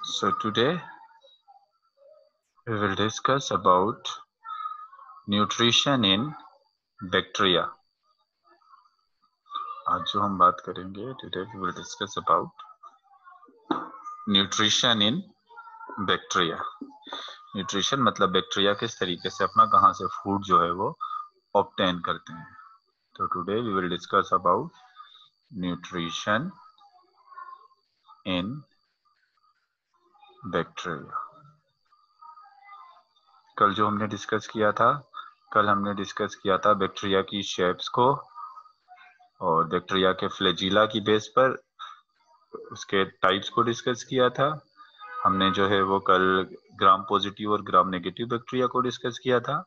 So today we will discuss about nutrition in bacteria. आज जो हम बात करेंगे today we will discuss about nutrition in bacteria. Nutrition मतलब बैक्टीरिया किस तरीके से अपना कहाँ से फूड जो है वो ऑब्टेन करते हैं. तो today we will discuss about nutrition in bacteria. कल जो हमने डिस्कस किया था बैक्टीरिया की शेप्स को और बैक्टीरिया के फ्लैजिला की बेस पर उसके टाइप्स को डिस्कस किया था. हमने जो है वो कल ग्राम पॉजिटिव और ग्राम नेगेटिव बैक्टीरिया को डिस्कस किया था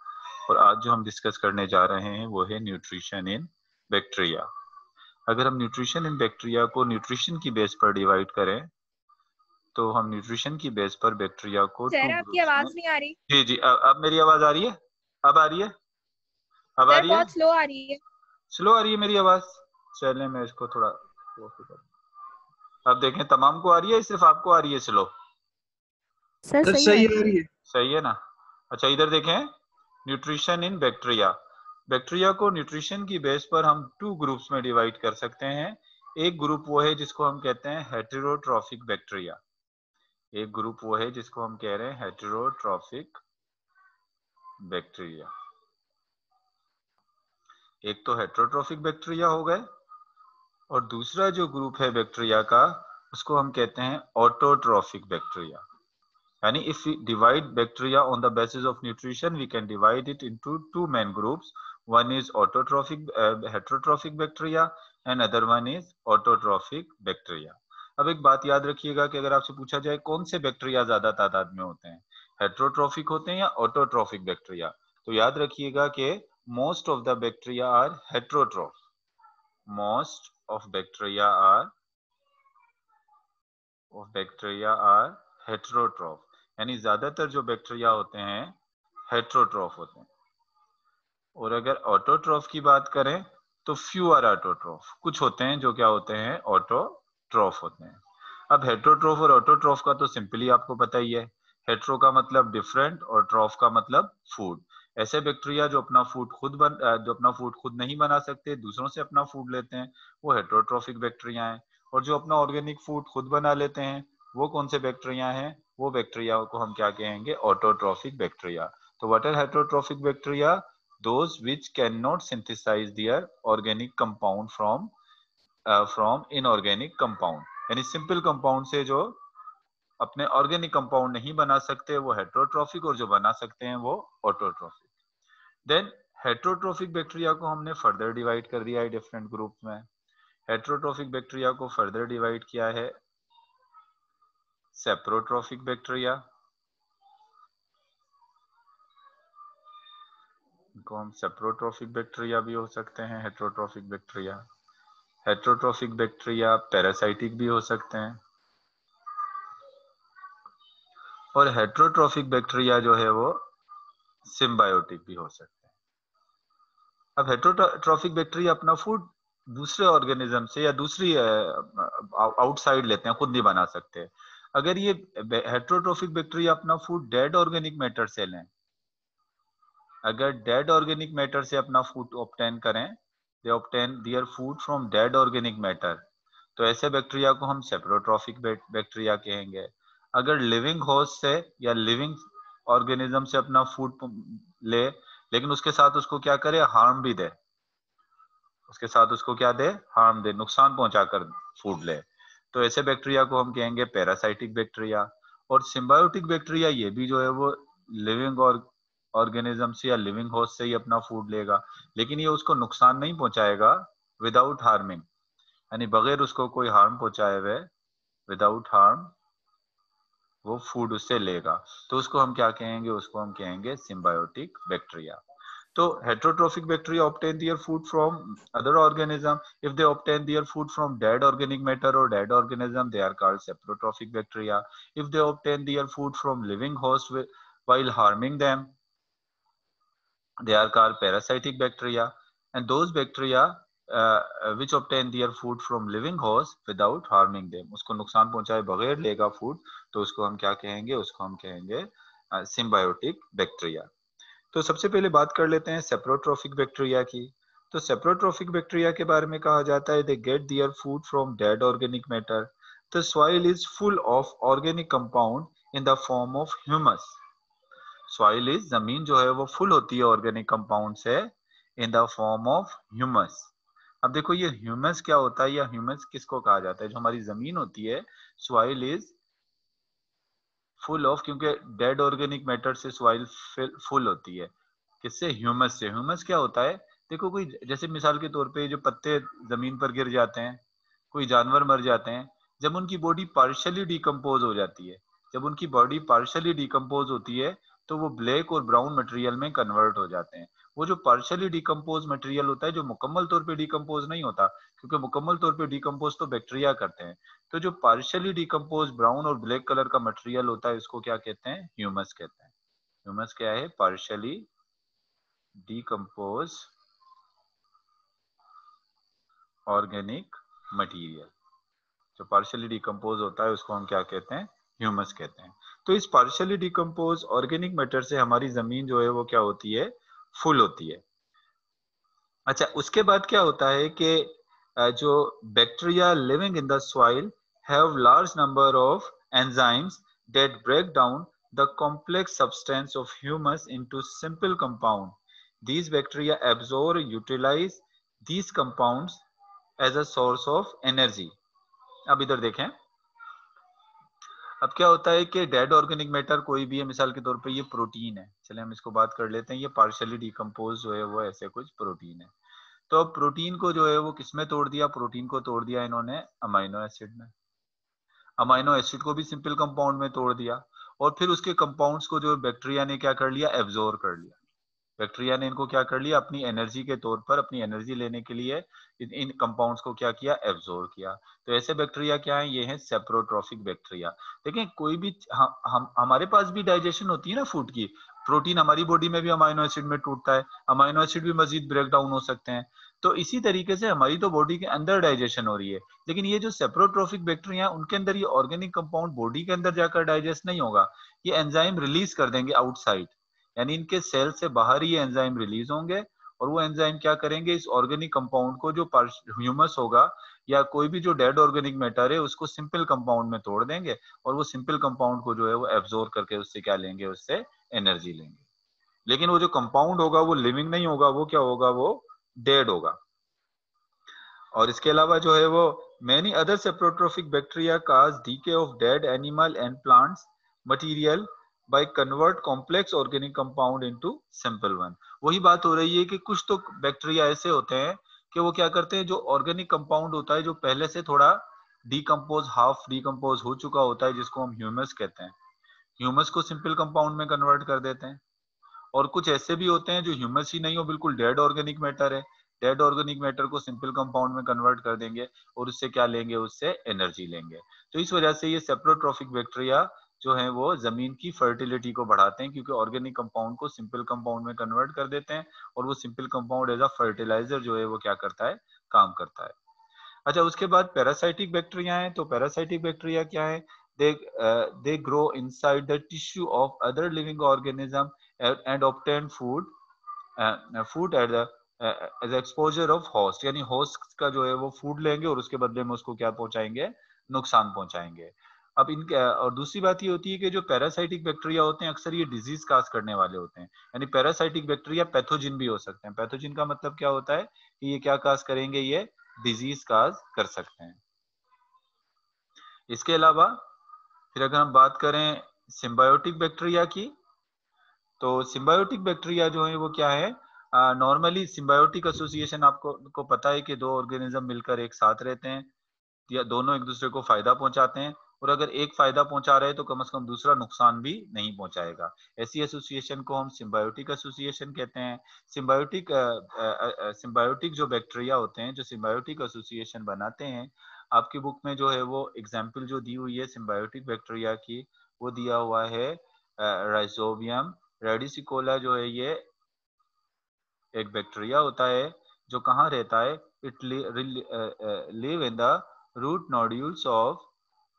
और आज जो हम डिस्कस करने जा रहे हैं वो है न्यूट्रिशन इन बैक्टीरिया. अगर हम न्यूट्रिशन इन बैक्टीरिया को न्यूट्रिशन की बेस पर डिवाइड करें तो हम न्यूट्रिशन की बेस पर बैक्टीरिया को सर आपकी आवाज नहीं आ रही. जी जी अब मेरी आवाज आ रही है. अब आ रही है. अब आ रही है. बहुत स्लो आ रही है. स्लो आ रही है मेरी आवाज. चलिए मैं इसको थोड़ा अब देखें तमाम को आ रही है सिर्फ आपको आ रही है स्लो. सर सही आ रही है. सही है ना. अच्छा इधर देखें न्यूट्रिशन इन बैक्टीरिया. बैक्टीरिया को न्यूट्रिशन की बेस पर हम टू ग्रुप्स में डिवाइड कर सकते हैं. एक ग्रुप वो है जिसको हम कहते हैं हेटेरोट्रॉफिक बैक्टीरिया. एक ग्रुप वो है जिसको हम कह रहे हैं हेटेरोट्रॉफिक बैक्टीरिया. एक तो हेटेरोट्रॉफिक बैक्टीरिया हो गए और दूसरा जो ग्रुप है बैक्टीरिया का उसको हम कहते हैं ऑटोट्रॉफिक बैक्टीरिया. यानी if we divide bacteria on the basis of nutrition, we can divide it into two main groups. One is autotrophic heterotrophic bacteria and other one is autotrophic bacteria. अब एक बात याद रखिएगा कि अगर आपसे पूछा जाए कौन से बैक्टीरिया ज्यादा तादाद में होते हैं, हेटेरोट्रॉफिक होते हैं या ऑटोट्रॉफिक बैक्टीरिया, तो याद रखिएगा कि most of the bacteria are heterotroph. Most of bacteria are heterotroph. यानी ज्यादातर जो बैक्टीरिया होते हैं हेटेरोट्रॉफ होते हैं. और अगर ऑटोट्रॉफ की बात करें तो फ्यू आर ऑटोट्रॉफ. कुछ होते हैं जो क्या होते हैं ऑटोट्रॉफ होते हैं. अब हेटेरोट्रॉफ और ऑटोट्रॉफ का तो सिंपली आपको पता ही है. हेटेरो का मतलब डिफरेंट और ट्रॉफ का मतलब फूड. ऐसे बैक्टीरिया जो अपना फूड खुद नहीं बना सकते, दूसरों से अपना फूड लेते हैं, वो हेटेरोट्रॉफिक बैक्टीरिया हैं. और जो अपना ऑर्गेनिक फूड खुद बना लेते हैं वो कौन से बैक्टीरिया हैं? वो बैक्टीरिया को हम क्या कहेंगे? Autotrophic bacteria. तो what are heterotrophic bacteria? Those which can not synthesize their organic compound from inorganic compound. यानी सिंपल कंपाउंड से जो अपने ऑर्गेनिक कंपाउंड नहीं बना सकते वो हेटेरोट्रॉफिक, और जो बना सकते हैं वो ऑटोट्रॉफिक. देन हेटेरोट्रॉफिक बैक्टीरिया को हमने फर्दर डिवाइड कर दिया है डिफरेंट ग्रुप में. हेटेरोट्रॉफिक बैक्टीरिया को फर्दर डिवाइड किया है सेप्रोट्रॉफिक बैक्टीरिया. इनको हम सेप्रोट्रॉफिक बैक्टीरिया भी हो सकते हैं. हेटेरोट्रॉफिक बैक्टीरिया पैरासाइटिक भी हो सकते हैं. और हेटेरोट्रॉफिक बैक्टीरिया जो है वो सिम्बायोटिक भी हो सकते हैं. अब हेटेरोट्रॉफिक बैक्टीरिया अपना फूड दूसरे ऑर्गेनिज्म से या दूसरी आउटसाइड लेते हैं, खुद नहीं बना सकते. अगर ये हेटेरोट्रॉफिक बैक्टीरिया अपना फूड डेड ऑर्गेनिक मैटर से लें, अगर डेड ऑर्गेनिक मैटर से अपना फूड ऑब्टेन करें, they obtain their food from dead organic matter, तो ऐसे बैक्टीरिया को हम सेप्रोट्रॉफिक बैक्टीरिया कहेंगे. अगर लिविंग होस्ट से या लिविंग ऑर्गेनिज्म से अपना फूड ले लेकिन उसके साथ उसको क्या करे? हार्म भी दे. उसके साथ उसको क्या दे? हार्म दे, नुकसान पहुंचाकर फूड ले, तो ऐसे बैक्टीरिया को हम कहेंगे पैरासाइटिक बैक्टीरिया. और सिम्बायोटिक बैक्टीरिया ये भी जो है वो लिविंग ऑर्गेनिज्म से या लिविंग होस्ट से ही अपना फूड लेगा, लेकिन ये उसको नुकसान नहीं पहुंचाएगा विदाउट हार्मिंग, यानी बगैर उसको कोई हार्म पहुंचाए हुए, विदाउट हार्म वो फूड उससे लेगा, तो उसको हम क्या कहेंगे? उसको हम कहेंगे symbiotic bacteria. So heterotrophic bacteria obtain their food from other organism. If they obtain their food from dead organic matter or dead organism, they are called saprotrophic bacteria. If they obtain their food from living host while harming them, they are called parasitic bacteria. And those bacteria which obtain their food from living host without harming them. उसको नुकसान पहुंचाए बगैर लेगा food, तो उसको हम क्या कहेंगे? उसको हम कहेंगे सिम्बायोटिक बैक्टीरिया। तो सबसे पहले बात कर लेते हैं सेप्रोट्रोफिक बैक्टीरिया की। तो सेप्रोट्रोफिक बैक्टीरिया के बारे में कहा जाता है, they get there food from dead organic matter. The soil is full of organic compound in the form of humus. Soil is, जमीन जो है वो फुल होती है ऑर्गेनिक कंपाउंड से in the form of humus. अब देखो ये ह्यूमस क्या होता है, या ह्यूमस किसको कहा जाता है? जो हमारी जमीन होती है, सॉइल इज फुल ऑफ, क्योंकि डेड ऑर्गेनिक मैटर से सॉइल फुल होती है, किससे? ह्यूमस से। ह्यूमस क्या होता है? देखो कोई, जैसे मिसाल के तौर पे जो पत्ते जमीन पर गिर जाते हैं, कोई जानवर मर जाते हैं, जब उनकी बॉडी पार्शियली डिकम्पोज हो जाती है, जब उनकी बॉडी पार्शियली डिकम्पोज होती है, तो वो ब्लैक और ब्राउन मटेरियल में कन्वर्ट हो जाते हैं। वो जो पार्शियली डिकम्पोज मटेरियल होता है, जो मुकम्मल तौर पे डिकम्पोज नहीं होता, क्योंकि मुकम्मल तौर पे डिकम्पोज तो बैक्टीरिया करते हैं, तो जो पार्शियली डिकम्पोज ब्राउन और ब्लैक कलर का मटेरियल होता है, इसको क्या कहते हैं? ह्यूमस कहते हैं। ह्यूमस क्या है? Partially decompose organic material. जो पार्शियली डिकम्पोज होता है उसको हम क्या कहते हैं? ह्यूमस कहते हैं। तो इस पार्शियली डिकम्पोज ऑर्गेनिक मैटर से हमारी जमीन जो है वो क्या होती है? फुल होती है। अच्छा, उसके बाद क्या होता है कि जो bacteria living in the soil have large number of enzymes that break down the complex substance of humus into simple compound. These bacteria absorb utilize these compounds as a source of energy. अब इधर देखें, अब क्या होता है कि dead organic matter कोई भी है, मिसाल के तौर पे ये प्रोटीन है, चले हम इसको बात कर लेते हैं, ये पार्शियली डिकम्पोज जो है वो ऐसे कुछ प्रोटीन है। तो अब प्रोटीन को जो है वो किसमें तोड़ दिया? प्रोटीन को तोड़ दिया इन्होंने अमाइनो एसिड में। अमाइनो एसिड को भी सिंपल कंपाउंड में तोड़ दिया, और फिर उसके कंपाउंड्स को जो बैक्टीरिया ने क्या कर लिया? एब्जॉर्ब कर लिया। बैक्टीरिया ने इनको क्या कर लिया? अपनी एनर्जी के तौर पर, अपनी एनर्जी लेने के लिए इन कंपाउंड्स को क्या किया? एब्जॉर्ब किया। तो ऐसे बैक्टीरिया क्या है? ये है सेप्रोट्रोफिक बैक्टीरिया। देखें, कोई भी हम हमारे पास भी डाइजेशन होती है ना फूड की, प्रोटीन हमारी बॉडी में भी अमाइनो एसिड में टूटता है, अमाइनो एसिड भी मजीद ब्रेक डाउन हो सकते हैं। तो इसी तरीके से हमारी तो बॉडी के अंदर डाइजेशन हो रही है, लेकिन ये जो सेप्रोट्रोफिक बैक्टीरिया उनके अंदर ये ऑर्गेनिक कंपाउंड बॉडी के अंदर जाकर डाइजेस्ट नहीं होगा, ये एंजाइम रिलीज कर देंगे आउटसाइड, यानी इनके सेल से बाहर ही एंजाइम रिलीज होंगे, और वो एंजाइम क्या करेंगे? इस ऑर्गेनिक कंपाउंड को, जो ह्यूमस होगा या कोई भी जो डेड ऑर्गेनिक मैटर है, उसको सिंपल कंपाउंड में तोड़ देंगे, और वो सिंपल कंपाउंड को जो है वो एब्जॉर्ब करके उससे क्या लेंगे? उससे एनर्जी लेंगे। लेकिन वो जो कंपाउंड होगा वो लिविंग नहीं होगा, वो क्या होगा? वो डेड होगा। और इसके अलावा जो है वो many other saprotrophic bacteria cause decay of dead animal and plants material by convert complex organic compound into simple one. वही बात हो रही है कि कुछ तो बैक्टीरिया ऐसे होते हैं कि वो क्या करते हैं? जो ऑर्गेनिक कंपाउंड होता है, जो पहले से थोड़ा डिकम्पोज, हाफ डिकम्पोज हो चुका होता है, जिसको हम ह्यूमस कहते हैं, ह्यूमस को सिंपल कंपाउंड में कन्वर्ट कर देते हैं। और कुछ ऐसे भी होते हैं जो ह्यूमस ही नहीं हो, बिल्कुल डेड ऑर्गेनिक मैटर है, डेड ऑर्गेनिक मैटर को सिंपल कंपाउंड में कन्वर्ट कर देंगे, और उससे क्या लेंगे? उससे एनर्जी लेंगे। तो इस वजह से ये सेप्रोट्रोफिक बैक्टीरिया जो है वो जमीन की फर्टिलिटी को बढ़ाते हैं, क्योंकि ऑर्गेनिक कंपाउंड को सिंपल कंपाउंड में कन्वर्ट कर देते हैं, और वो simple compound as a fertiliser जो है वो क्या करता है? काम करता है। अच्छा, उसके बाद पैरासाइटिक बैक्टीरिया है। तो पैरासाइटिक बैक्टीरिया क्या है? They grow inside the tissue of other living organism and obtain food at the age exposure of host, यानी होस्ट का जो है वो फूड लेंगे, और उसके बदले में उसको क्या पहुंचाएंगे? नुकसान पहुंचाएंगे। अब इनके, और दूसरी बात ये होती है कि जो पैरासाइटिक बैक्टीरिया होते हैं अक्सर ये डिजीज काज करने वाले होते हैं, यानी पैरासाइटिक बैक्टीरिया पैथोजिन भी हो सकते हैं। पैथोजिन का मतलब क्या होता है? कि ये क्या काज करेंगे? ये डिजीज काज कर सकते हैं। इसके अलावा फिर अगर हम बात करें सिम्बायोटिक बैक्टीरिया की, तो सिम्बायोटिक बैक्टीरिया जो है वो क्या है? नॉर्मली सिम्बायोटिक एसोसिएशन आपको को पता है कि दो ऑर्गेनिज्म मिलकर एक साथ रहते हैं, या दोनों एक दूसरे को फायदा पहुंचाते हैं, और अगर एक फायदा पहुंचा रहे तो कम से कम दूसरा नुकसान भी नहीं पहुंचाएगा। ऐसी एसोसिएशन को हम सिम्बायोटिक एसोसिएशन कहते हैं। सिम्बायोटिक सिम्बायोटिक जो बैक्टीरिया होते हैं, जो सिम्बायोटिक एसोसिएशन बनाते हैं, आपकी बुक में जो है वो एग्जाम्पल जो दी हुई है सिम्बायोटिक बैक्टीरिया की, वो दिया हुआ है राइजोबियम रेडिसिकोला। जो है ये एक बैक्टीरिया होता है जो कहाँ रहता है? it live in the root nodules of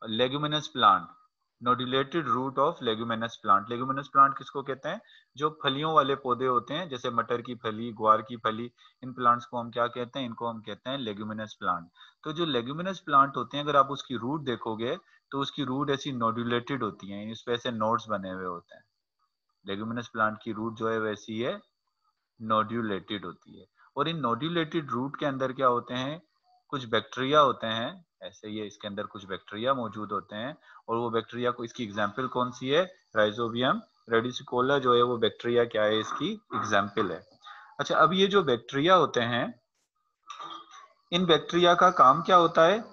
leguminous plant. Nodulated root of leguminous plant. Leguminous plant किसको कहते हैं? जो फलियों वाले पौधे होते हैं, जैसे मटर की फली, ग्वार की फली, इन प्लांट्स को हम क्या कहते हैं? इनको हम कहते हैं लेगुमिनस प्लांट। तो जो लेगुमिनस प्लांट होते हैं, अगर आप उसकी रूट देखोगे तो उसकी रूट ऐसी नोड्यूलेटेड होती है, इस पे ऐसे नोड्स बने हुए होते हैं। लेगुमिनस प्लांट की रूट जो है वैसी है, नोड्यूलेटेड होती है। और इन नोड्यूलेटेड रूट के अंदर क्या होते हैं? कुछ बैक्टीरिया होते हैं, ऐसे ये इसके अंदर कुछ बैक्टीरिया मौजूद होते हैं। और वो बैक्टीरिया को, इसकी एग्जाम्पल कौन सी है? राइजोबियम रेडिसिकोला जो है वो बैक्टीरिया क्या है? इसकी एग्जाम्पल है। अच्छा, अब ये जो बैक्टीरिया होते हैं, इन बैक्टीरिया का काम क्या होता है?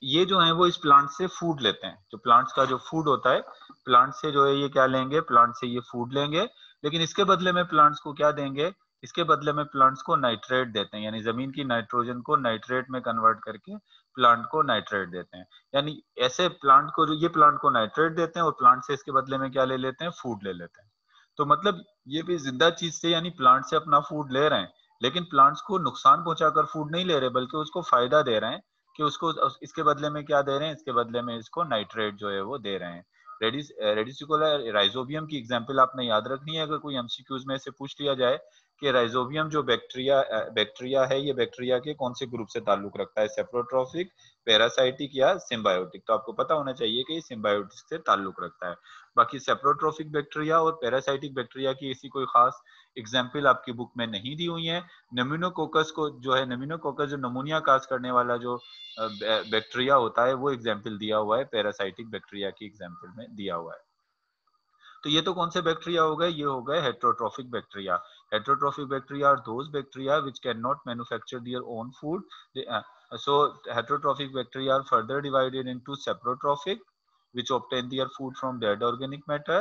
ये जो है वो इस प्लांट से फूड लेते हैं। जो प्लांट्स का जो फूड होता है, प्लांट से जो है ये क्या लेंगे? प्लांट से ये फूड लेंगे। लेकिन इसके बदले में प्लांट्स को क्या देंगे? इसके बदले में प्लांट्स को नाइट्रेट देते हैं, यानी जमीन की नाइट्रोजन को नाइट्रेट में कन्वर्ट करके प्लांट को नाइट्रेट देते हैं। यानी ऐसे प्लांट को, जो ये प्लांट को नाइट्रेट देते हैं और प्लांट से इसके बदले में क्या ले लेते हैं? फूड ले लेते हैं। तो मतलब ये भी जिंदा चीज से, यानी प्लांट से अपना फूड ले रहे हैं, लेकिन प्लांट्स को नुकसान पहुंचाकर फूड नहीं ले रहे, बल्कि उसको फायदा दे रहे हैं कि उसको इसके बदले में क्या दे रहे हैं? इसके बदले में इसको नाइट्रेट जो है वो दे रहे हैं। रेडिसिकुलर राइजोबियम की एग्जांपल आपने याद रखनी है। अगर कोई एमसीक्यूज में से पूछ लिया जाए कि राइजोबियम जो बैक्टीरिया है, ये बैक्टीरिया के कौन से ग्रुप से ताल्लुक रखता है? सेप्रोट्रॉफिक, पैरासाइटिक या सिम्बायोटिक? तो आपको पता होना चाहिए कि ये सिम्बायोटिक से ताल्लुक रखता है। बाकी सेप्रोट्रॉफिक बैक्टीरिया और पैरासाइटिक बैक्टीरिया की ऐसी कोई खास एग्जाम्पल आपकी बुक में नहीं दी हुई है। नेमिनोकोकस को जो है, नेमिनोकोकस जो नमूनिया काज करने वाला जो बैक्टीरिया होता है, वो एग्जाम्पल दिया हुआ है, पैरासाइटिक बैक्टीरिया की एग्जाम्पल में दिया हुआ है। तो ये तो कौन से बैक्टीरिया हो गए? ये हो गए heterotrophic bacteria. Heterotrophic bacteria are those bacteria which can not manufacture their own food. So heterotrophic bacteria are further divided into saprotrophic, which obtain their food from dead organic matter,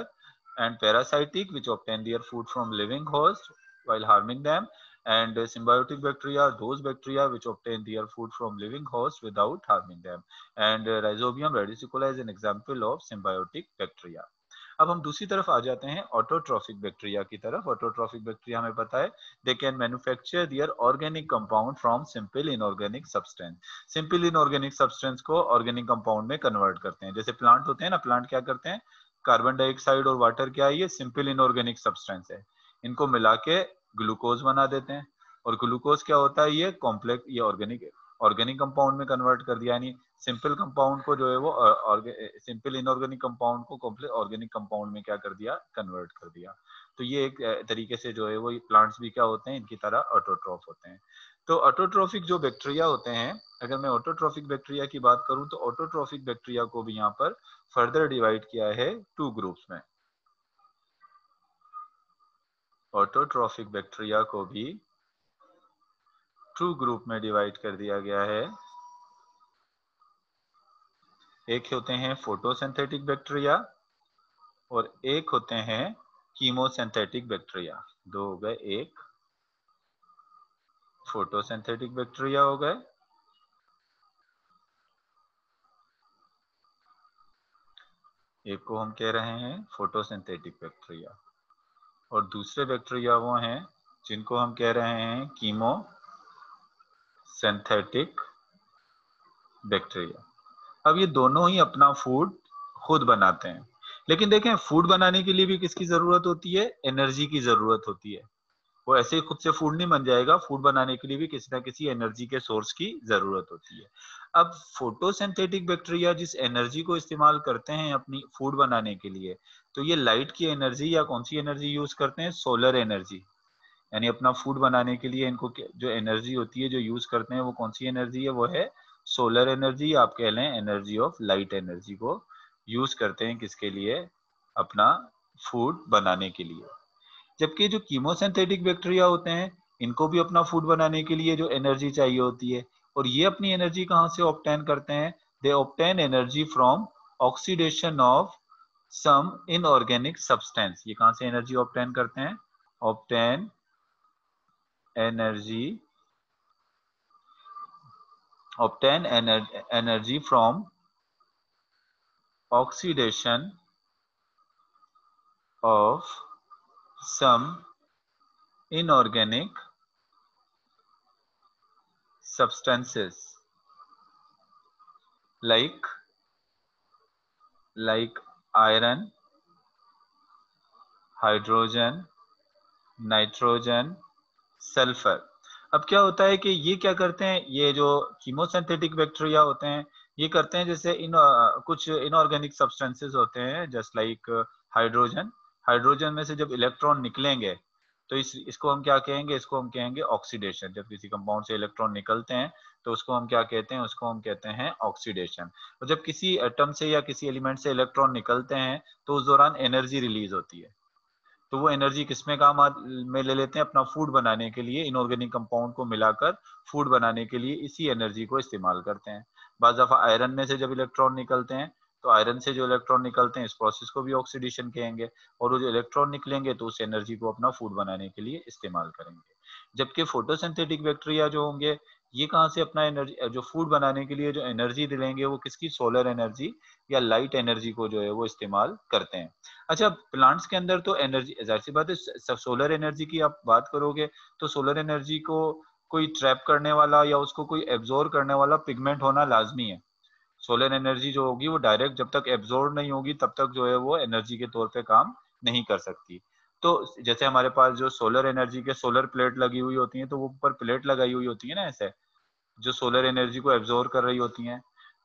and parasitic, which obtain their food from living host while harming them, and symbiotic bacteria are those bacteria which obtain their food from living host without harming them, and Rhizobium radicula is an example of symbiotic bacteria. अब हम दूसरी तरफ आ जाते हैं, autotrophic bacteria की तरफ। Autotrophic bacteria हमें पता है, they can manufacture there organic compound from simple inorganic substance. Simple inorganic substance को ऑर्गेनिक कंपाउंड में कन्वर्ट करते हैं। जैसे प्लांट होते हैं ना, प्लांट क्या करते हैं? कार्बन डाइऑक्साइड और वाटर क्या है? ये सिंपल इनऑर्गेनिक सब्सटेंस है। इनको मिला के ग्लूकोज बना देते हैं। और ग्लूकोज क्या होता है? ये कॉम्प्लेक्स, ये ऑर्गेनिक कंपाउंड में कन्वर्ट कर दिया। यानी सिंपल कंपाउंड को जो है वो सिंपल इनऑर्गेनिक कंपाउंड को कॉम्प्लेक्स ऑर्गेनिक कंपाउंड में क्या कर दिया? कन्वर्ट कर दिया। तो ये एक तरीके से जो है वो प्लांट्स भी क्या होते हैं? इनकी तरह ऑटोट्रॉफ होते हैं। तो ऑटोट्रॉफिक जो बैक्टीरिया होते हैं, अगर मैं ऑटोट्रॉफिक बैक्टीरिया की बात करूं तो ऑटोट्रॉफिक बैक्टीरिया को भी यहाँ पर फर्दर डिवाइड किया है 2 ग्रुप्स में। ऑटोट्रॉफिक बैक्टीरिया को भी 2 ग्रुप में डिवाइड कर दिया गया है। एक होते हैं फोटोसिंथेटिक बैक्टीरिया और एक होते हैं कीमोसिंथेटिक बैक्टीरिया। दो हो गए, एक फोटोसिंथेटिक बैक्टीरिया हो गए, एक को हम कह रहे हैं फोटोसिंथेटिक बैक्टीरिया, और दूसरे बैक्टीरिया वो हैं जिनको हम कह रहे हैं कीमोसिंथेटिक बैक्टीरिया। अब ये दोनों ही अपना फूड खुद बनाते हैं, लेकिन देखें, फूड बनाने के लिए भी किसकी जरूरत होती है? एनर्जी की जरूरत होती है। वो ऐसे ही खुद से फूड नहीं बन जाएगा, फूड बनाने के लिए भी किसी ना किसी एनर्जी के सोर्स की जरूरत होती है। अब फोटोसिंथेटिक बैक्टीरिया जिस एनर्जी को इस्तेमाल करते हैं अपनी फूड बनाने के लिए, तो ये लाइट की एनर्जी या कौन सी एनर्जी यूज करते हैं? Solar energy. यानी अपना फूड बनाने के लिए इनको जो एनर्जी होती है जो यूज करते हैं, वो कौन सी एनर्जी है? वो है सोलर एनर्जी, आप कह लें एनर्जी ऑफ लाइट एनर्जी को यूज करते हैं किसके लिए? अपना फूड बनाने के लिए। जबकि जो कीमोसिंथेटिक बैक्टीरिया होते हैं, इनको भी अपना फूड बनाने के लिए जो एनर्जी चाहिए होती है, और ये अपनी एनर्जी कहाँ से ऑब्टेन करते हैं? They obtain energy from oxidation of some inorganic substance. ये कहाँ से एनर्जी ऑब्टेन करते हैं? Obtain energy from oxidation of some inorganic substances like iron, hydrogen, nitrogen, sulphur. अब क्या होता है कि ये क्या करते हैं, ये जो कीमोसिंथेटिक बैक्टीरिया होते हैं ये करते हैं जैसे कुछ इनऑर्गेनिक सब्सटेंसेस होते हैं जस्ट लाइक हाइड्रोजन। हाइड्रोजन में से जब इलेक्ट्रॉन निकलेंगे तो इसको हम क्या कहेंगे, इसको हम कहेंगे ऑक्सीडेशन। जब किसी कंपाउंड से इलेक्ट्रॉन निकलते हैं तो उसको हम क्या कहते हैं, उसको हम कहते हैं ऑक्सीडेशन। और जब किसी एटम से या किसी एलिमेंट से इलेक्ट्रॉन निकलते हैं तो उस दौरान एनर्जी रिलीज होती है। तो वो एनर्जी किसमें में ले लेते हैं, अपना फूड बनाने के लिए, इनऑर्गेनिक कंपाउंड को मिलाकर फूड बनाने के लिए इसी एनर्जी को इस्तेमाल करते हैं। बाज़ दफा आयरन में से जब इलेक्ट्रॉन निकलते हैं तो आयरन से जो इलेक्ट्रॉन निकलते हैं इस प्रोसेस को भी ऑक्सीडेशन कहेंगे, और वो जो इलेक्ट्रॉन निकलेंगे तो उस एनर्जी को अपना फूड बनाने के लिए इस्तेमाल करेंगे। जबकि फोटोसिंथेटिक बैक्टीरिया जो होंगे ये कहाँ से अपना एनर्जी, जो फूड बनाने के लिए जो एनर्जी दिलेंगे वो किसकी, सोलर एनर्जी या लाइट एनर्जी को जो है वो इस्तेमाल करते हैं। अच्छा, प्लांट्स के अंदर तो एनर्जी, जाहिर सी बात है, सोलर एनर्जी की आप बात करोगे तो सोलर एनर्जी को कोई ट्रैप करने वाला या उसको कोई एब्जॉर्ब करने वाला पिगमेंट होना लाजमी है। सोलर एनर्जी जो होगी वो डायरेक्ट जब तक एब्जॉर्ब नहीं होगी तब तक जो है वो एनर्जी के तौर पे काम नहीं कर सकती। तो जैसे हमारे पास जो सोलर एनर्जी के सोलर प्लेट लगी हुई होती है तो वो ऊपर प्लेट लगाई हुई होती है ना ऐसे, जो सोलर एनर्जी को एब्जॉर्ब कर रही होती हैं।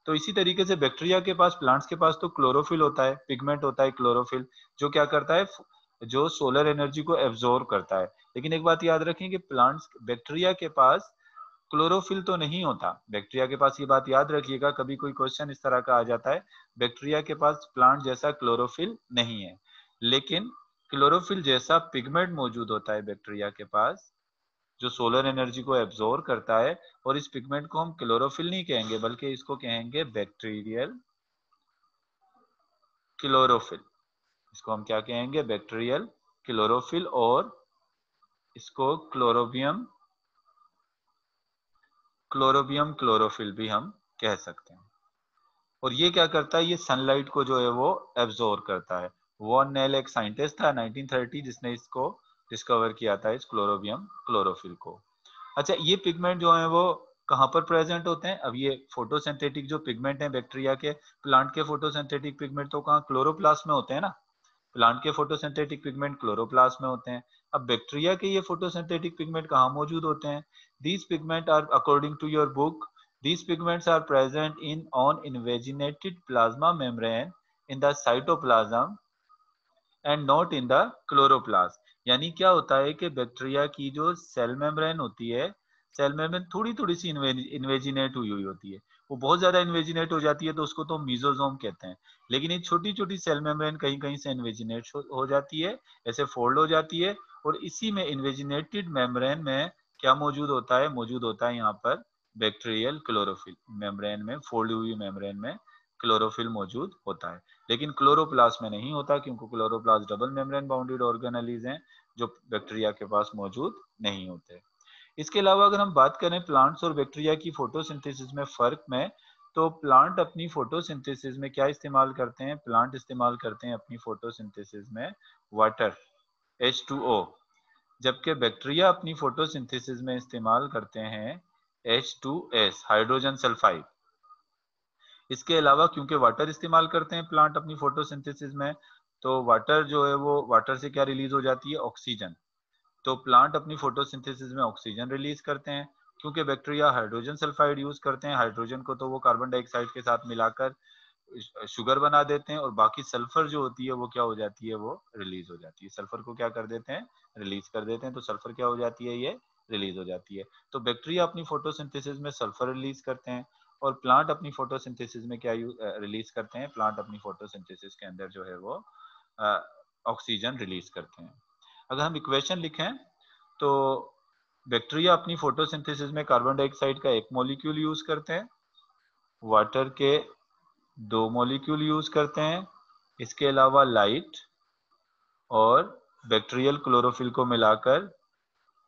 तो इसी तरीके से बैक्टीरिया के पास, प्लांट्स के पास तो क्लोरोफिल होता है, पिगमेंट होता है क्लोरोफिल, जो क्या करता है, जो सोलर एनर्जी को एब्जॉर्ब करता है। लेकिन एक बात याद रखें कि प्लांट्स, बैक्टीरिया के पास क्लोरोफिल तो नहीं होता। बैक्टीरिया के पास, ये बात याद रखिएगा, कभी कोई क्वेश्चन इस तरह का आ जाता है, बैक्टीरिया के पास प्लांट जैसा क्लोरोफिल नहीं है, लेकिन क्लोरोफिल जैसा पिगमेंट मौजूद होता है बैक्टीरिया के पास, जो सोलर एनर्जी को एब्जॉर्ब करता है। और इस पिगमेंट को हम क्लोरोफिल नहीं कहेंगे बल्कि इसको कहेंगे बैक्टीरियल क्लोरोफिल। इसको हम क्या कहेंगे, बैक्टीरियल क्लोरोफिल, और इसको क्लोरोबियम क्लोरोफिल भी हम कह सकते हैं। और ये क्या करता है, ये सनलाइट को जो है वो एब्जॉर्ब करता है। वॉन नेल एक साइंटिस्ट था 1930 जिसने इसको डिस्कवर किया था, इस क्लोरोबियम क्लोरोफिल को। अच्छा, ये पिगमेंट जो है वो कहाँ पर प्रेजेंट होते हैं, अब ये फोटोसिंथेटिक जो पिगमेंट है बैक्टीरिया के, प्लांट के फोटोसिंथेटिक पिगमेंट तो कहाँ, क्लोरोप्लास्ट में होते हैं ना। प्लांट के फोटोसिंथेटिक पिगमेंट क्लोरोप्लास्ट में होते हैं। अब बैक्टीरिया के ये फोटोसिंथेटिक पिगमेंट कहाँ मौजूद होते हैं, these pigment are according to your book, these pigments are present in on invaginated plasma membrane in the cytoplasm and not in the chloroplast। यानी क्या होता है कि बैक्टीरिया की जो सेल मेम्ब्रेन होती है, सेल मेम्ब्रेन थोड़ी थोड़ी सी इन्वेजिनेट हुई हुई होती है। वो बहुत ज्यादा इन्वेजिनेट हो जाती है तो उसको तो मीजोजोम कहते हैं। लेकिन ये छोटी छोटी सेल मेम्ब्रेन कहीं कहीं से इन्वेजिनेट हो जाती है, ऐसे फोल्ड हो जाती है, और इसी में इन्वेजिनेटेड मेम्ब्रेन में क्या मौजूद होता है, मौजूद होता है यहाँ पर बैक्टीरियल क्लोरोफिल। मेम्ब्रेन में, फोल्ड हुई मेम्ब्रेन में क्लोरोफिल मौजूद होता है, लेकिन क्लोरोप्लास्ट में नहीं होता, क्योंकि chloroplast double membrane bounded organelles हैं जो बैक्टीरिया के पास मौजूद नहीं होते। इसके अलावा अगर हम बात करें प्लांट्स और बैक्टीरिया की फोटोसिंथेसिस में फर्क में, तो प्लांट अपनी फोटोसिंथेसिस में क्या इस्तेमाल करते हैं, प्लांट इस्तेमाल करते हैं अपनी फोटोसिंथेसिस में वाटर, H2O, जबकि बैक्टीरिया अपनी फोटोसिंथेसिस में इस्तेमाल करते हैं H2S, हाइड्रोजन सल्फाइड। इसके अलावा क्योंकि वाटर इस्तेमाल करते हैं प्लांट अपनी फोटोसिंथेसिस में, तो वाटर जो है वो, वाटर से क्या रिलीज हो जाती है, ऑक्सीजन। तो प्लांट अपनी फोटोसिंथेसिस में ऑक्सीजन रिलीज करते हैं। क्योंकि बैक्टीरिया हाइड्रोजन सल्फाइड यूज करते हैं, हाइड्रोजन को तो वो कार्बन डाइऑक्साइड के साथ मिलाकर शुगर बना देते हैं, और बाकी सल्फर जो होती है वो क्या हो जाती है, वो रिलीज हो जाती है। सल्फर को क्या कर देते हैं, रिलीज कर देते हैं। तो सल्फर क्या हो जाती है, ये रिलीज हो जाती है। तो बैक्टीरिया अपनी फोटोसिंथेसिस में सल्फर रिलीज करते हैं, और प्लांट अपनी फोटोसिंथेसिस में क्या रिलीज करते हैं, प्लांट अपनी फोटोसिंथेसिस के अंदर जो है वो ऑक्सीजन रिलीज करते हैं। अगर हम इक्वेशन लिखें तो बैक्टीरिया अपनी फोटोसिंथेसिस में कार्बन डाइऑक्साइड का एक मॉलिक्यूल यूज करते हैं, वाटर के 2 मॉलिक्यूल यूज करते हैं, इसके अलावा लाइट और बैक्टीरियल क्लोरोफिल को मिलाकर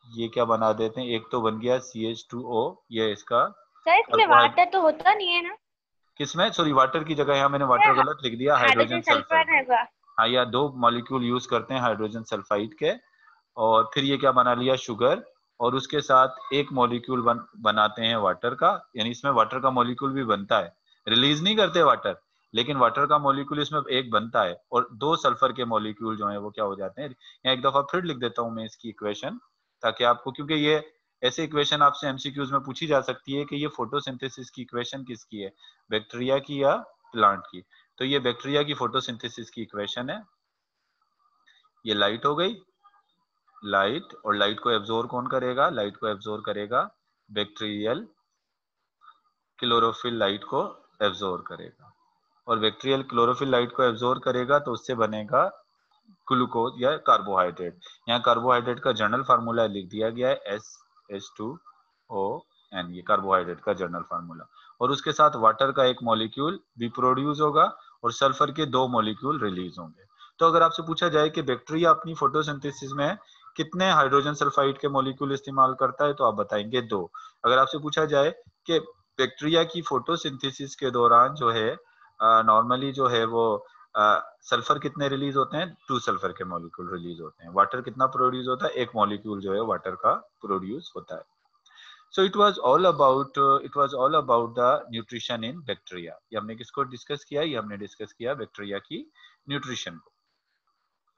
ये क्या बना देते हैं, एक तो बन गया CH2O, ये इसका सर इसमें वाटर तो होता नहीं है ना, किसमें, सॉरी वाटर की जगह यहाँ मैंने वाटर गलत लिख दिया, हाइड्रोजन हाइड्रोजन सल्फाइड। सल्फर है। हाँ, या 2 मॉलिक्यूल यूज करते हैं हाइड्रोजन सल्फाइड के, और फिर ये क्या बना लिया, शुगर, और उसके साथ एक मॉलिक्यूल बनाते हैं वाटर का, यानी इसमें वाटर का मॉलिक्यूल भी बनता है, रिलीज नहीं करते वाटर, लेकिन वाटर का मॉलिक्यूल इसमें एक बनता है, और दो सल्फर के मॉलिक्यूल जो है वो क्या हो जाते हैं। यहाँ एक दफा फिर लिख देता हूँ मैं इसकी इक्वेशन, ताकि आपको, क्योंकि ये ऐसे इक्वेशन आपसे एमसीक्यूज में पूछी जा सकती है कि ये फोटोसिंथेसिस की इक्वेशन किसकी है, बैक्टीरिया की या प्लांट की। तो ये बैक्टीरिया की फोटोसिंथेसिस की इक्वेशन है। ये लाइट हो गई, लाइट, और लाइट को एब्जॉर्ब कौन करेगा, लाइट को एब्जॉर्ब करेगा बैक्टीरियल क्लोरोफिल, लाइट को एब्जॉर्ब करेगा, और बैक्टीरियल क्लोरोफिल लाइट को एब्जॉर्ब करेगा तो उससे बनेगा ग्लूकोज या कार्बोहाइड्रेट। यहाँ कार्बोहाइड्रेट का जनरल फार्मूला लिख दिया गया है SH2O, ये कार्बोहाइड्रेट का जनरल फार्मूला, और उसके साथ वाटर का एक मॉलिक्यूल भी प्रोड्यूस होगा और सल्फर के दो मॉलिक्यूल रिलीज होंगे। तो अगर आपसे पूछा जाए कि बैक्टीरिया अपनी फोटोसिंथेसिस में कितने हाइड्रोजन सल्फाइड के मॉलिक्यूल इस्तेमाल करता है, तो आप बताएंगे 2। अगर आपसे पूछा जाए कि बैक्टीरिया की फोटोसिंथेसिस के दौरान जो है नॉर्मली जो है वो सल्फर कितने रिलीज होते हैं, 2 सल्फर के मॉलिक्यूल रिलीज होते हैं। वाटर कितना प्रोड्यूस होता है, एक मॉलिक्यूल जो है वाटर का प्रोड्यूस होता है। So it was all about the nutrition in bacteria. ये हमने किसको डिस्कस किया, ये हमने डिस्कस किया बैक्टीरिया की न्यूट्रिशन को।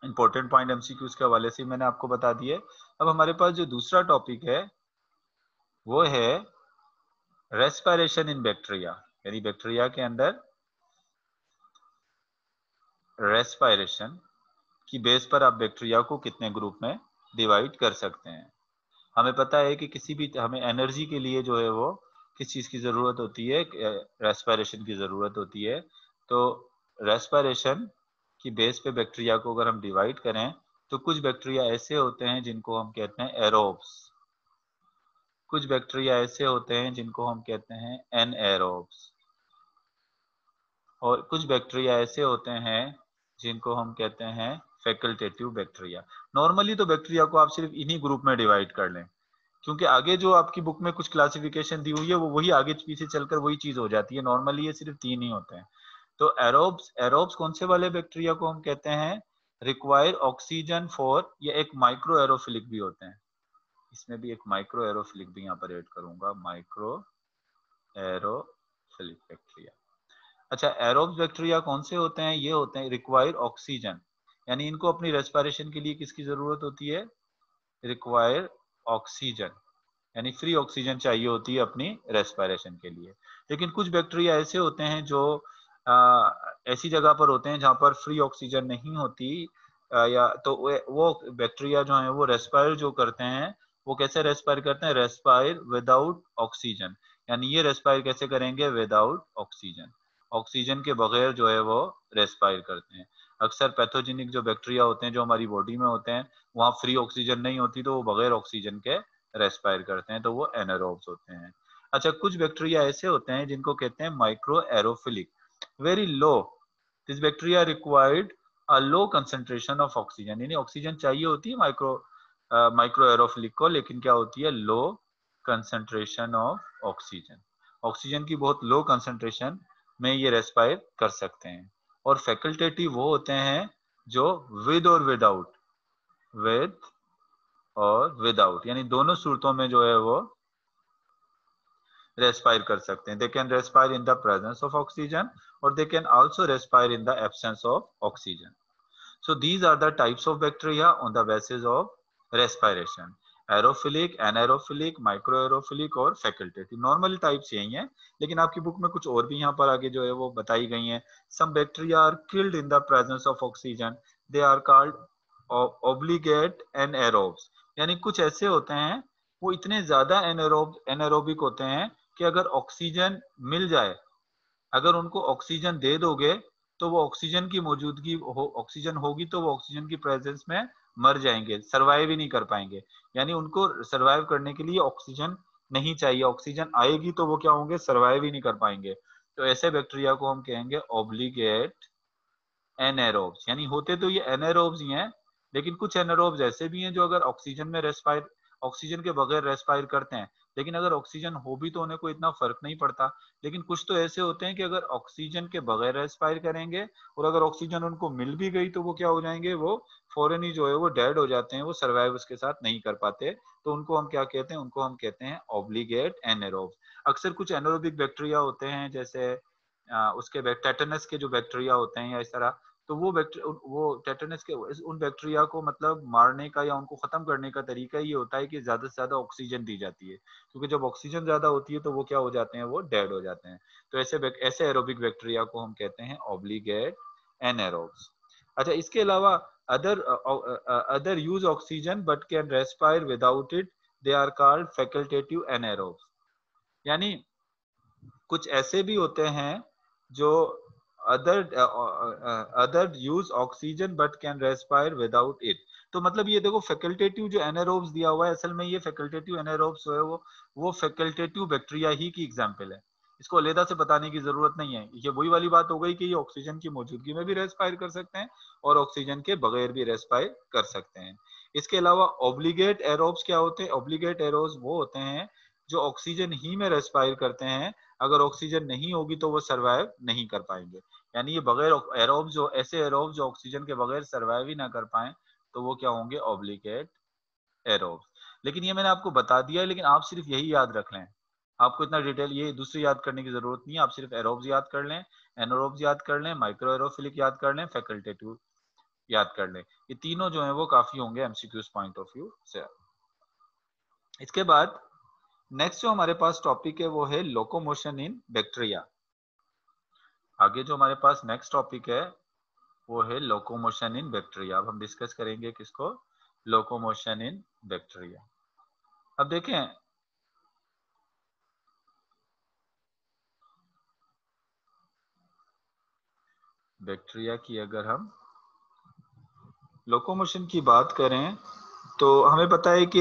इंपॉर्टेंट पॉइंट एमसीक्यूज के हवाले से मैंने आपको बता दिए। अब हमारे पास जो दूसरा टॉपिक है वो है रेस्पिरेशन इन बैक्टीरिया, यानी बैक्टीरिया के अंदर रेस्पिरेशन की बेस पर आप बैक्टीरिया को कितने ग्रुप में डिवाइड कर सकते हैं। हमें पता है कि किसी भी, हमें एनर्जी के लिए जो है वो किस चीज की जरूरत होती है, रेस्पिरेशन की जरूरत होती है। तो रेस्पिरेशन की बेस पे बैक्टीरिया को अगर हम डिवाइड करें तो कुछ बैक्टीरिया ऐसे होते हैं जिनको हम कहते हैं एरोब्स, कुछ बैक्टीरिया ऐसे होते हैं जिनको हम कहते हैं एनएरोब्स, और कुछ बैक्टीरिया ऐसे होते हैं जिनको हम कहते हैं फैकल्टेटिव बैक्टीरिया। नॉर्मली तो बैक्टीरिया को आप सिर्फ इन्हीं ग्रुप में डिवाइड कर लें, क्योंकि आगे जो आपकी बुक में कुछ क्लासिफिकेशन दी हुई है वो वही आगे पीछे चलकर वही चीज हो जाती है। नॉर्मली ये सिर्फ 3 ही होते हैं। तो एरोब्स, एरोब्स कौन से वाले बैक्टीरिया को हम कहते हैं, रिक्वायर ऑक्सीजन फॉर, ये एक माइक्रो एरोफिलिक भी होते हैं, इसमें भी एक माइक्रो एरोफिलिक भी यहाँ पर ऐड करूंगा, माइक्रो एरोफिलिक बैक्टीरिया। अच्छा, एरोब्स बैक्टीरिया कौन से होते हैं, ये होते हैं रिक्वायर ऑक्सीजन, यानी इनको अपनी रेस्पिरेशन के लिए किसकी जरूरत होती है, रिक्वायर ऑक्सीजन, यानी फ्री ऑक्सीजन चाहिए होती है अपनी रेस्पिरेशन के लिए। लेकिन कुछ बैक्टीरिया ऐसे होते हैं जो ऐसी जगह पर होते हैं जहां पर फ्री ऑक्सीजन नहीं होती, या तो वो बैक्टीरिया जो है वो रेस्पायर जो करते हैं, वो कैसे रेस्पायर करते हैं, रेस्पायर विदाउट ऑक्सीजन, यानी ये रेस्पायर कैसे करेंगे, विदाउट ऑक्सीजन, ऑक्सीजन के बगैर जो है वो रेस्पायर करते हैं। अक्सर पैथोजेनिक जो बैक्टीरिया होते हैं जो हमारी बॉडी में होते हैं, वहाँ फ्री ऑक्सीजन नहीं होती तो वो बगैर ऑक्सीजन के रेस्पायर करते हैं, तो वो एनारोब्स होते हैं। अच्छा, कुछ बैक्टीरिया ऐसे होते हैं जिनको कहते हैं micro aerophilic, very low, this bacteria required a low concentration of oxygen, यानी ऑक्सीजन चाहिए होती है माइक्रो एरोफिलिक को, लेकिन क्या होती है, low concentration of oxygen, oxygen की बहुत लो कंसंट्रेशन में ये रेस्पायर कर सकते हैं। और फैकल्टेटिव वो होते हैं जो विद और विदाउट, विद और विदाउट, यानी दोनों सूरतों में जो है वो रेस्पायर कर सकते हैं। They can respire in the presence of oxygen और they can also respire in the absence of oxygen. So these are the types of bacteria on the basis of respiration. Aerophilic, anaerophilic, microaerophilic और facultative. Normal types यही हैं, लेकिन आपकी book में कुछ और भी यहाँ पर आगे जो है वो बताई गई हैं। Some bacteria are killed in the presence of oxygen, they are called obligate anaerobes, यानी कुछ ऐसे होते हैं वो इतने ज्यादा एनएरोबिक होते हैं कि अगर ऑक्सीजन मिल जाए, अगर उनको ऑक्सीजन दे दोगे तो वो ऑक्सीजन की मौजूदगी ऑक्सीजन होगी तो वो ऑक्सीजन की प्रेजेंस में मर जाएंगे, सरवाइव ही नहीं कर पाएंगे, यानी उनको सरवाइव करने के लिए ऑक्सीजन नहीं चाहिए, ऑक्सीजन आएगी तो वो क्या होंगे, सरवाइव ही नहीं कर पाएंगे। तो ऐसे बैक्टीरिया को हम कहेंगे ऑब्लिगेट एनएरोब्स, यानी होते तो ये एनएरोब्स ही हैं, लेकिन कुछ एनएरोब्स ऐसे भी हैं जो अगर ऑक्सीजन में रेस्पायर, ऑक्सीजन के बगैर रेस्पायर करते हैं लेकिन अगर ऑक्सीजन हो भी तो उन्हें कोई इतना फर्क नहीं पड़ता। लेकिन कुछ तो ऐसे होते हैं कि अगर ऑक्सीजन के बगैर रेस्पायर करेंगे और अगर ऑक्सीजन उनको मिल भी गई तो वो क्या हो जाएंगे, वो फौरन ही जो है वो डेड हो जाते हैं, वो सर्वाइव उसके साथ नहीं कर पाते। तो उनको हम क्या कहते हैं, उनको हम कहते हैं ऑब्लिगेट एनारोब। अक्सर कुछ एनारोबिक बैक्टीरिया होते हैं, जैसे उसके टेटनस के जो बैक्टीरिया होते हैं या इस तरह, तो वो टेटनस के उन बैक्टीरिया को मतलब मारने का या उनको खत्म करने का तरीका ये होता है कि ज्यादा से ज्यादा ऑक्सीजन दी जाती है, क्योंकि जब ऑक्सीजन ज्यादा होती है तो वो क्या हो जाते हैं, वो डेड हो जाते हैं। तो ऐसे एरोबिक बैक्टीरिया को हम कहते हैं ऑब्लिगेट एनारोब्स। अच्छा, इसके अलावा other use oxygen but can respire without it, they are called facultative anaerobes. यानी कुछ ऐसे भी होते हैं जो other use oxygen but can respire without it. तो मतलब ये देखो, फैकल्टेटिव जो एनारोब्स दिया हुआ है, असल में ये फैकल्टेटिव एनारोब्स जो है वो फैकल्टेटिव बैक्टीरिया ही की एग्जांपल है। इसको अलग से बताने की जरूरत नहीं है। ये वही वाली बात हो गई कि ये ऑक्सीजन की मौजूदगी में भी रेस्पायर कर सकते हैं और ऑक्सीजन के बगैर भी रेस्पायर कर सकते हैं। इसके अलावा ऑब्लिगेट एरोब्स क्या होते हैं? ऑब्लिगेट एरोब्स वो होते हैं जो ऑक्सीजन ही में रेस्पायर करते हैं, अगर ऑक्सीजन नहीं होगी तो वो सर्वाइव नहीं कर पाएंगे। यानी ये बगैर एरोब्स जो ऐसे एरोब्स जो ऑक्सीजन के बगैर सर्वाइव ही ना कर पाए, तो वो क्या होंगे? Obligate aerobes. लेकिन ये मैंने आपको बता दिया है, लेकिन आप सिर्फ यही याद रख लें, आपको इतना डिटेल ये दूसरी याद करने की जरूरत नहीं है। आप सिर्फ एरोब्स याद कर लें, एनारोब्स याद कर लें, माइक्रो एरोफिलिक याद कर लें, फैकल्टेटिव याद कर लें। ये तीनों जो है वो काफी होंगे एमसीक्यूज पॉइंट ऑफ व्यू से। इसके बाद नेक्स्ट जो हमारे पास टॉपिक है वो है लोकोमोशन इन बैक्टीरिया। आगे जो हमारे पास नेक्स्ट टॉपिक है वो है लोकोमोशन इन बैक्टीरिया। अब हम डिस्कस करेंगे किसको? लोकोमोशन इन बैक्टीरिया। अब देखें, बैक्टीरिया की अगर हम लोकोमोशन की बात करें तो हमें पता है कि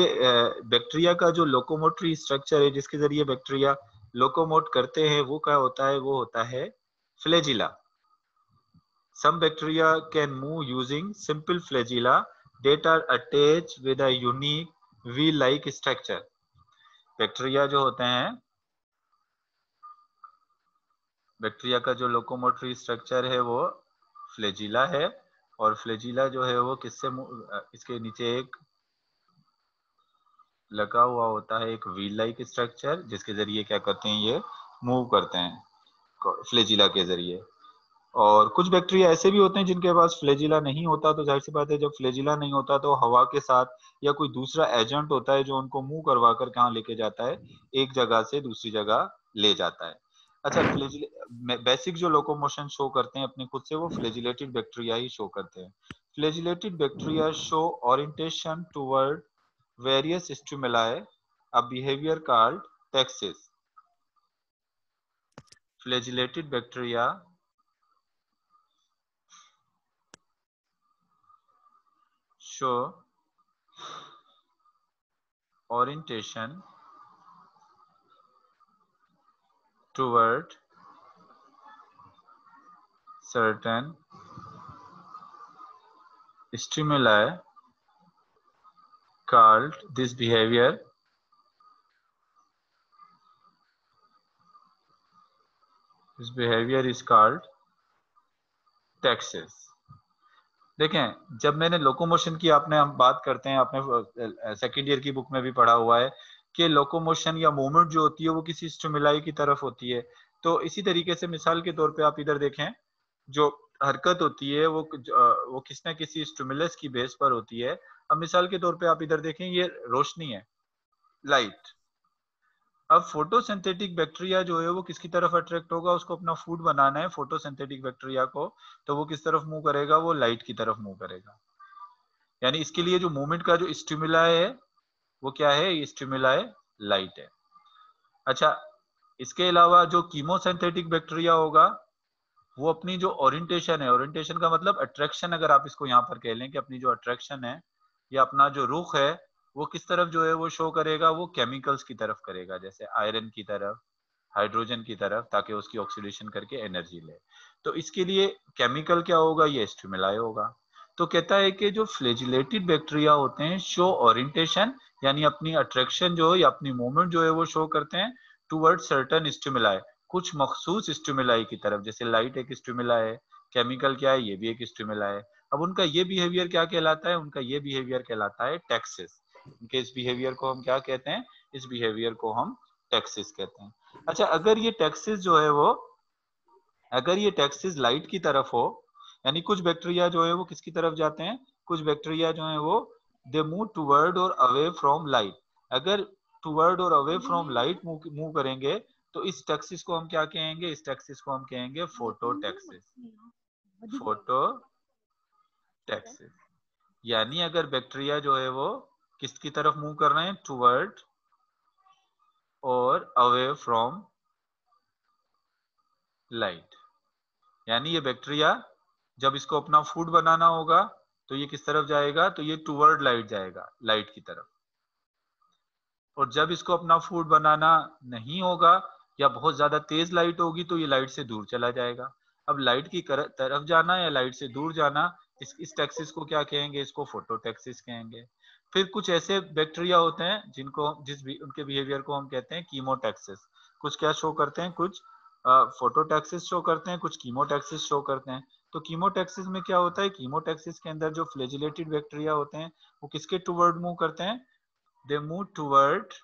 बैक्टीरिया का जो लोकोमोटरी स्ट्रक्चर है जिसके जरिए बैक्टीरिया लोकोमोट करते हैं वो क्या होता है? वो होता है flagella. Some bacteria can move using simple flagella that are attached with a unique wheel-like structure. Bacteria जो होते हैं, बैक्टीरिया का जो लोकोमोटरी स्ट्रक्चर है वो फ्लैजिला है, और फ्लैजिला जो है वो इसके नीचे एक लगा हुआ होता है एक व्हील लाइक स्ट्रक्चर, जिसके जरिए क्या करते हैं, ये मूव करते हैं फ्लैजिला के जरिए। और कुछ बैक्टीरिया ऐसे भी होते हैं जिनके पास फ्लैजिला नहीं होता, तो जाहिर सी बात है जब फ्लैजिला नहीं होता तो हवा के साथ या कोई दूसरा एजेंट होता है जो उनको मूव करवा कर कहाँ लेके जाता है, एक जगह से दूसरी जगह ले जाता है। अच्छा, बेसिक जो लोकोमोशन शो करते हैं अपने खुद से, वो फ्लैजिलेटेड बैक्टीरिया ही शो करते हैं। Flagellated bacteria show orientation toward various stimuli, a behaviour called taxis. Flagellated bacteria show orientation toward certain stimuli called this behavior is called taxis। देखें, जब मैंने लोकोमोशन की आपने हम बात करते हैं, आपने सेकेंड ईयर की बुक में भी पढ़ा हुआ है कि लोकोमोशन या मूवमेंट जो होती है वो किसी स्टिमुलाई की तरफ होती है। तो इसी तरीके से मिसाल के तौर पे आप इधर देखें, जो हरकत होती है वो किसी न किसी स्टिमुलस की बेस पर होती है। अब मिसाल के तौर पे आप इधर देखें, ये रोशनी है, लाइट। अब फोटोसिंथेटिक बैक्टीरिया जो है वो किसकी तरफ अट्रैक्ट होगा? उसको अपना फूड बनाना है फोटोसिंथेटिक बैक्टीरिया को, तो वो किस तरफ मूव करेगा? वो लाइट की तरफ मूव करेगा। यानी इसके लिए जो मूवमेंट का जो स्टिमुलाई है वो क्या है? ये स्टिमुलाई लाइट है। अच्छा, इसके अलावा जो कीमोसिंथेटिक बैक्टीरिया होगा वो अपनी जो ओरिएंटेशन है, ओरिएंटेशन का मतलब अट्रैक्शन, अगर आप इसको यहाँ पर कह लें कि अपनी जो अट्रैक्शन है या अपना जो रुख है वो किस तरफ जो है वो शो करेगा? वो केमिकल्स की तरफ करेगा, जैसे आयरन की तरफ, हाइड्रोजन की तरफ, ताकि उसकी ऑक्सीडेशन करके एनर्जी ले। तो इसके लिए केमिकल क्या होगा? ये स्टिमुलाई होगा। तो कहता है कि जो फ्लैजिलेटेड बैक्टीरिया होते हैं शो ओरिएंटेशन यानी अपनी अट्रैक्शन जो है या अपनी मूवमेंट जो है वो शो करते हैं टूवर्ड सर्टन स्टिमुलाई, कुछ मखसूस स्टिमुलाई की तरफ। जैसे लाइट एक स्टिमुला है, केमिकल क्या है, ये भी एक स्टिमुला है। अब उनका ये बिहेवियर क्या कहलाता है, उनका ये बिहेवियर कहलाता है टैक्सिस। इनके इस बिहेवियर को हम क्या कहते हैं, इस बिहेवियर को हम टैक्सिस कहते हैं। अच्छा, अगर ये टैक्सिस जो है वो, अगर ये टैक्सिस लाइट की तरफ हो, यानी कुछ बैक्टीरिया जो है वो किसकी तरफ जाते हैं, कुछ बैक्टीरिया जो है वो दे मूव टुवर्ड और अवे फ्रॉम लाइट। अगर टुवर्ड और अवे फ्रॉम लाइट मूव करेंगे तो इस टैक्सिस को हम क्या कहेंगे, इस टैक्सिस को हम कहेंगे फोटो टैक्सिस। फोटो टैक्सिस, यानी अगर बैक्टीरिया जो है वो किसकी तरफ मूव कर रहे हैं, टुवर्ड और अवे फ्रॉम लाइट, यानी ये बैक्टीरिया जब इसको अपना फूड बनाना होगा तो ये किस तरफ जाएगा, तो ये टुवर्ड लाइट जाएगा, लाइट की तरफ। और जब इसको अपना फूड बनाना नहीं होगा या बहुत ज्यादा तेज लाइट होगी तो ये लाइट से दूर चला जाएगा। अब लाइट की तरफ जाना या लाइट से दूर जाना, इस टैक्सिस को क्या कहेंगे, इसको फोटोटैक्सिस कहेंगे। फिर कुछ ऐसे बैक्टीरिया होते हैं जिनको उनके बिहेवियर को हम कहते हैं कीमोटैक्सिस। कुछ क्या शो करते हैं, कुछ फोटोटैक्सिस शो करते हैं, कुछ कीमोटैक्सिस शो करते हैं। तो कीमोटैक्सिस में क्या होता है, कीमोटैक्सिस के अंदर जो फ्लैजिलेटेड बैक्टीरिया होते हैं वो किसके टुवर्ड मूव करते हैं, they move toward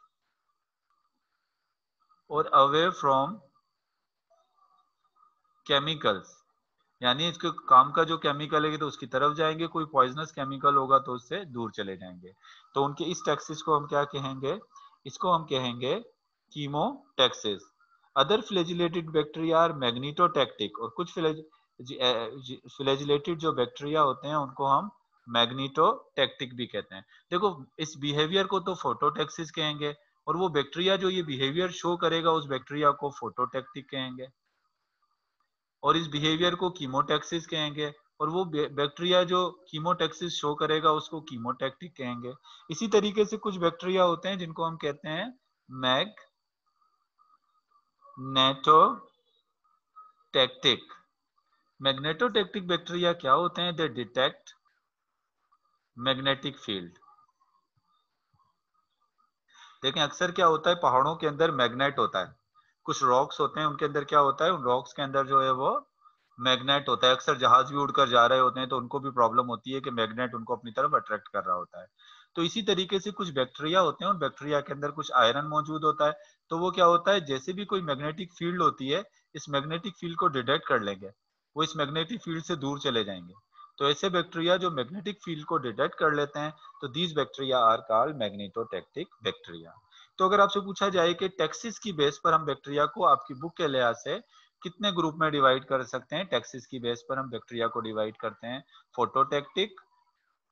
और away from chemicals, यानी इसके काम का जो केमिकल है तो उसकी तरफ जाएंगे, कोई पॉइजनस केमिकल होगा तो उससे दूर चले जाएंगे। तो उनके इस टैक्सिस को हम क्या कहेंगे, इसको हम कहेंगे chemotaxis. Other flagellated bacteria are magnetotactic, और कुछ फ्लैजिलेटेड जो बैक्टीरिया होते हैं उनको हम मैग्नीटोटैक्टिक भी कहते हैं। देखो, इस बिहेवियर को तो फोटोटैक्सिस कहेंगे, और वो बैक्टीरिया जो ये बिहेवियर शो करेगा उस बैक्टीरिया को फोटोटैक्टिक कहेंगे, और इस बिहेवियर को कीमोटैक्सिस कहेंगे, और वो बैक्टीरिया जो कीमोटैक्सिस शो करेगा उसको कीमोटैक्टिक कहेंगे। इसी तरीके से कुछ बैक्टीरिया होते हैं जिनको हम कहते हैं मैग्नेटोटैक्टिक। मैग्नेटोटैक्टिक बैक्टीरिया क्या होते हैं, दे डिटेक्ट मैग्नेटिक फील्ड। देखें, अक्सर क्या होता है, पहाड़ों के अंदर मैग्नेट होता है, कुछ रॉक्स होते हैं उनके अंदर क्या होता है, उन रॉक्स के अंदर जो है वो मैग्नेट होता है। अक्सर जहाज भी उड़कर जा रहे होते हैं तो उनको भी प्रॉब्लम होती है कि मैग्नेट उनको अपनी तरफ अट्रैक्ट कर रहा होता है। तो इसी तरीके से कुछ बैक्टीरिया होते हैं, उन बैक्टीरिया के अंदर कुछ आयरन मौजूद होता है। तो वो क्या होता है, जैसे भी कोई मैग्नेटिक फील्ड होती है, इस मैग्नेटिक फील्ड को डिटेक्ट कर लेंगे, वो इस मैग्नेटिक फील्ड से दूर चले जाएंगे। तो ऐसे बैक्टीरिया जो मैग्नेटिक फील्ड को डिटेक्ट कर लेते हैं, तो these bacteria are called magnetotactic bacteria. तो अगर आपसे पूछा जाए कि टैक्सिस की बेस पर हम बैक्टीरिया को आपकी बुक के लिहाज से कितने ग्रुप में डिवाइड कर सकते हैं, टैक्सिस की बेस पर हम बैक्टीरिया को डिवाइड करते हैं फोटोटैक्टिक,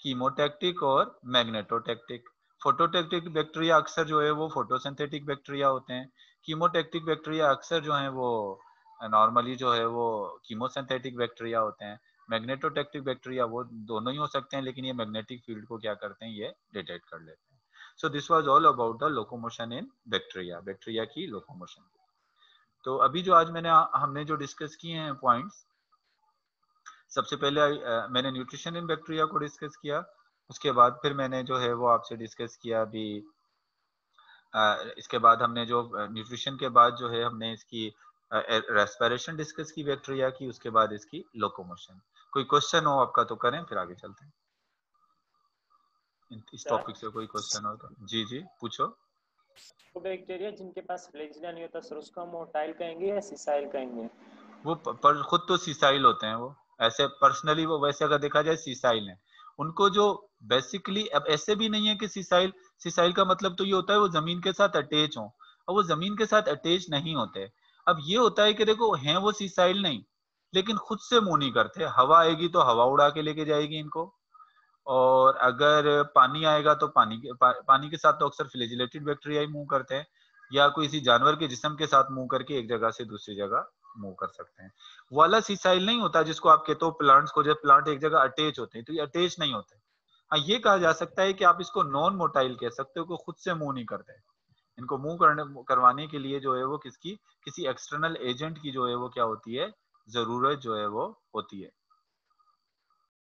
कीमोटैक्टिक और मैग्नेटोटैक्टिक। फोटोटैक्टिक बैक्टीरिया अक्सर जो है वो फोटोसिंथेटिक बैक्टीरिया होते हैं। कीमोटैक्टिक बैक्टीरिया अक्सर जो है वो नॉर्मली जो है वो कीमोसिंथेटिक बैक्टीरिया होते हैं। मैग्नेटोटैक्टिक बैक्टीरिया वो दोनों ही हो सकते हैं, लेकिन ये मैग्नेटिक फील्ड को क्या करते हैं, ये डिटेक्ट कर लेते हैं। So this was all about the locomotion in bacteria, bacteria की लोकोमोशन। तो अभी जो आज हमने जो डिस्कस किए हैं पॉइंट्स, सबसे पहले मैंने न्यूट्रिशन इन बैक्टीरिया को डिस्कस किया, उसके बाद फिर मैंने जो है वो आपसे डिस्कस किया अभी इसके बाद हमने जो न्यूट्रिशन के बाद जो है हमने इसकी रेस्पिरेशन डिस्कस की बैक्टीरिया की, उसके बाद इसकी लोकोमोशन। कोई क्वेश्चन हो आपका तो करें, फिर आगे चलते हैं। इस टॉपिक से कोई क्वेश्चन हो तो जी जी पूछो। तो बैक्टीरिया जिनके पास फ्लैजिला नहीं होता सर, उसको हम मोटाइल कहेंगे या सिसाइल कहेंगे? वो पर खुद तो सीसाइल होते हैं, वो ऐसे पर्सनली वो वैसे अगर देखा जाए सीसाइल है। उनको जो बेसिकली, अब ऐसे भी नहीं है कि सीसाइल, सीसाइल का मतलब तो ये होता है वो जमीन के साथ अटैच हो, और वो जमीन के साथ अटैच नहीं होते। अब ये होता है कि देखो हैं वो सीसाइल नहीं, लेकिन खुद से मूव नहीं करते। हवा आएगी तो हवा उड़ा के लेके जाएगी इनको, और अगर पानी आएगा तो पानी के साथ तो अक्सर फ्लैजिलेटेड बैक्टीरिया ही मूव करते हैं, या कोई किसी जानवर के जिस्म के साथ मूव करके एक जगह से दूसरी जगह मूव कर सकते हैं। वाला सीसाइल नहीं होता जिसको आप कहते हो प्लांट्स को, जब प्लांट एक जगह अटैच होते हैं तो ये अटैच नहीं होते। हाँ, ये कहा जा सकता है कि आप इसको नॉन मोटाइल कह सकते हो, खुद से मूव नहीं करते। इनको मूव करवाने के लिए जो है वो किसी एक्सटर्नल एजेंट की जो है वो क्या होती है, जरूरत जो है वो होती है।